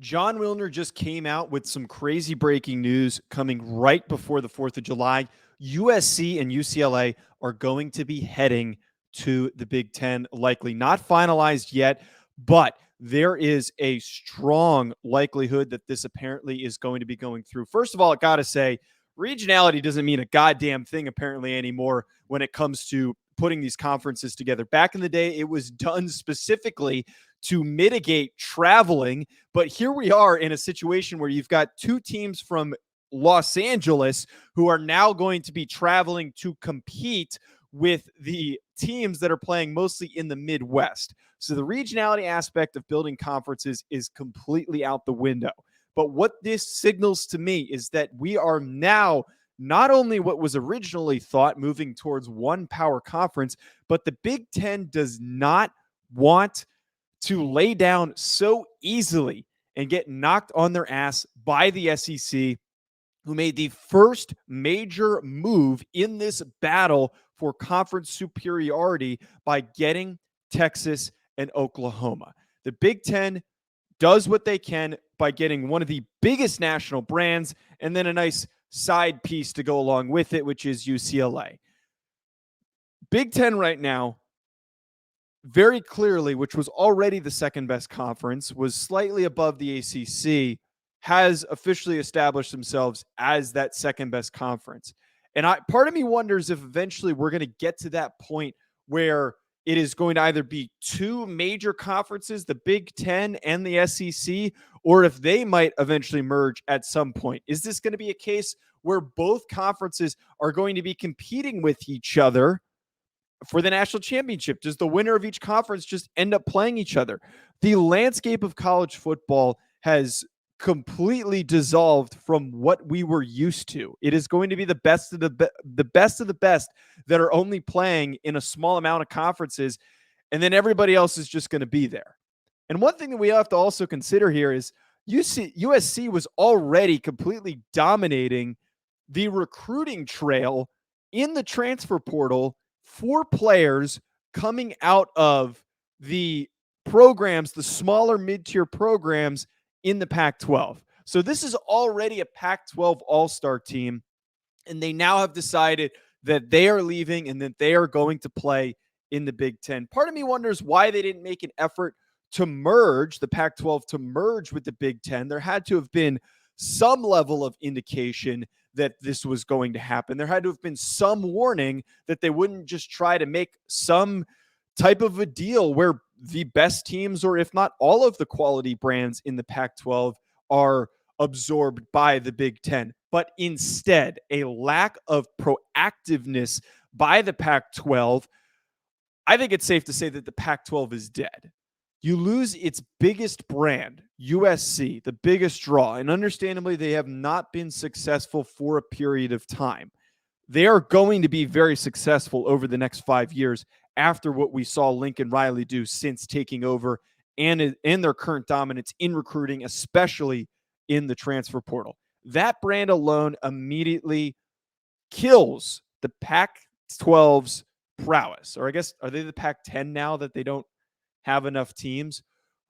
John Wilner just came out with some crazy breaking news coming right before the 4th of July. USC and UCLA are going to be heading to the Big Ten, likely not finalized yet, but there is a strong likelihood that this apparently is going to be going through. First of all, I got to say, regionality doesn't mean a goddamn thing apparently anymore when it comes to putting these conferences together. Back in the day, it was done specifically to mitigate traveling. But here we are in a situation where you've got two teams from Los Angeles who are now going to be traveling to compete with the teams that are playing mostly in the Midwest. So the regionality aspect of building conferences is completely out the window. But what this signals to me is that we are now not only what was originally thought moving towards one power conference, but the Big Ten does not want to lay down so easily and get knocked on their ass by the SEC, who made the first major move in this battle for conference superiority by getting Texas and Oklahoma. The Big Ten does what they can by getting one of the biggest national brands and then a nice side piece to go along with it, which is UCLA. Big Ten right now, very clearly, which was already the second best conference, was slightly above the ACC, has officially established themselves as that second best conference. And part of me wonders if eventually we're going to get to that point where it is going to either be two major conferences, the Big Ten and the SEC, or if they might eventually merge at some point. Is this going to be a case where both conferences are going to be competing with each other for the national championship? Does the winner of each conference just end up playing each other? The landscape of college football has completely dissolved from what we were used to. It is going to be the best of the best of the best that are only playing in a small amount of conferences, and then everybody else is just going to be there. And one thing that we have to also consider here is USC was already completely dominating the recruiting trail in the transfer portal for players coming out of the programs, the smaller mid-tier programs in the Pac-12. So this is already a Pac-12 all-star team, and they now have decided that they are leaving and that they are going to play in the Big Ten. Part of me wonders why they didn't make an effort to merge the Pac-12 to merge with the Big Ten. There had to have been some level of indication that this was going to happen. There had to have been some warning that they wouldn't just try to make some type of a deal where the best teams, or if not all of the quality brands in the Pac-12, are absorbed by the Big Ten. But instead, a lack of proactiveness by the Pac-12. I think it's safe to say that the Pac-12 is dead. You lose its biggest brand, USC, the biggest draw, and understandably, they have not been successful for a period of time. They are going to be very successful over the next 5 years after what we saw Lincoln Riley do since taking over and in their current dominance in recruiting, especially in the transfer portal. That brand alone immediately kills the Pac-12's prowess. Or I guess, are they the Pac-10 now that they don't have enough teams?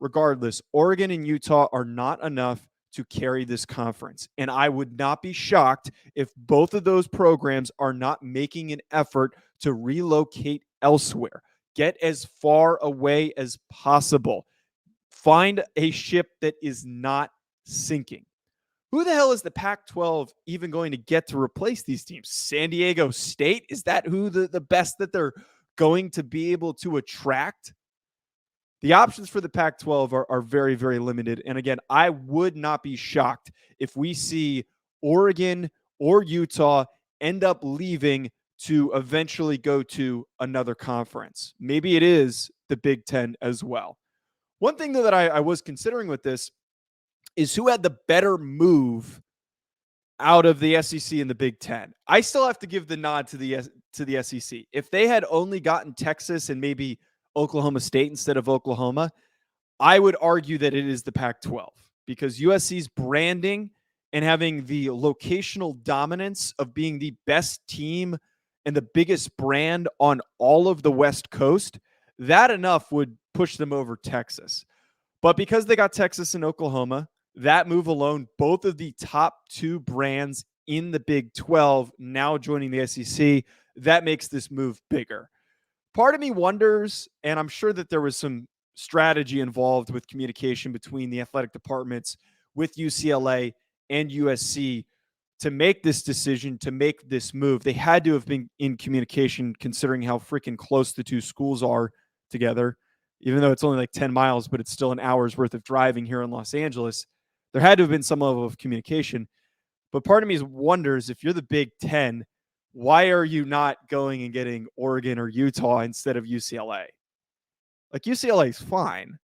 Regardless, Oregon and Utah are not enough to carry this conference. And I would not be shocked if both of those programs are not making an effort to relocate elsewhere. Get as far away as possible. Find a ship that is not sinking. Who the hell is the Pac-12 even going to get to replace these teams? San Diego State? Is that who the best that they're going to be able to attract? The options for the Pac-12 are very, very limited. And again, I would not be shocked if we see Oregon or Utah end up leaving to eventually go to another conference. Maybe it is the Big Ten as well. One thing, though, that I was considering with this is who had the better move out of the SEC and the Big Ten. I still have to give the nod to the SEC. If they had only gotten Texas and maybe Oklahoma State instead of Oklahoma, I would argue that it is the Pac-12 because USC's branding and having the locational dominance of being the best team and the biggest brand on all of the West Coast, that enough would push them over Texas. But because they got Texas and Oklahoma, That move alone, both of the top two brands in the Big 12 now joining the SEC, that makes this move bigger. Part of me wonders, and I'm sure that there was some strategy involved with communication between the athletic departments with UCLA and USC to make this decision, to make this move. They had to have been in communication considering how freaking close the two schools are together. Even though it's only like 10 miles, but it's still an hour's worth of driving here in Los Angeles. There had to have been some level of communication. But part of me wonders, if you're the Big Ten, why are you not going and getting Oregon or Utah instead of UCLA? Like, UCLA is fine,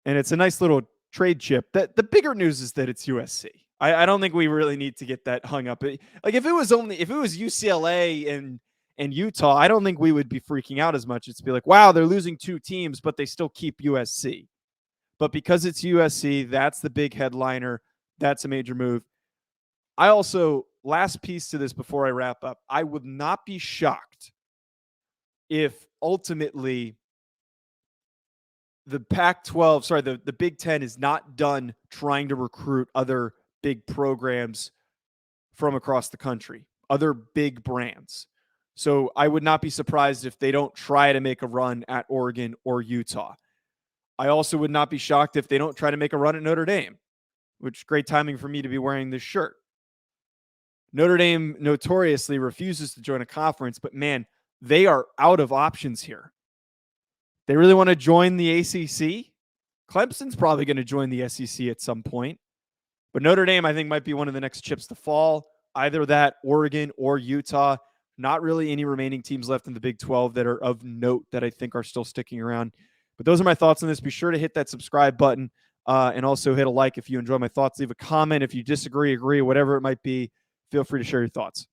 and it's a nice little trade chip. The bigger news is that it's USC. I don't think we really need to get that hung up. Like, if it was UCLA and Utah, I don't think we would be freaking out as much. It's be like, wow, they're losing two teams, but they still keep USC. But because it's USC, that's the big headliner. That's a major move. I also, last piece to this before I wrap up, I would not be shocked if ultimately the the Big Ten is not done trying to recruit other big programs from across the country, other big brands. So I would not be surprised if they don't try to make a run at Oregon or Utah. I also would not be shocked if they don't try to make a run at Notre Dame, which great timing for me to be wearing this shirt. Notre Dame notoriously refuses to join a conference, but man, they are out of options here. They really want to join the ACC. Clemson's probably going to join the SEC at some point. But Notre Dame, I think, might be one of the next chips to fall. Either that, Oregon or Utah. Not really any remaining teams left in the Big 12 that are of note that I think are still sticking around. But those are my thoughts on this. Be sure to hit that subscribe button and also hit a like if you enjoy my thoughts. Leave a comment if you disagree, agree, whatever it might be. Feel free to share your thoughts.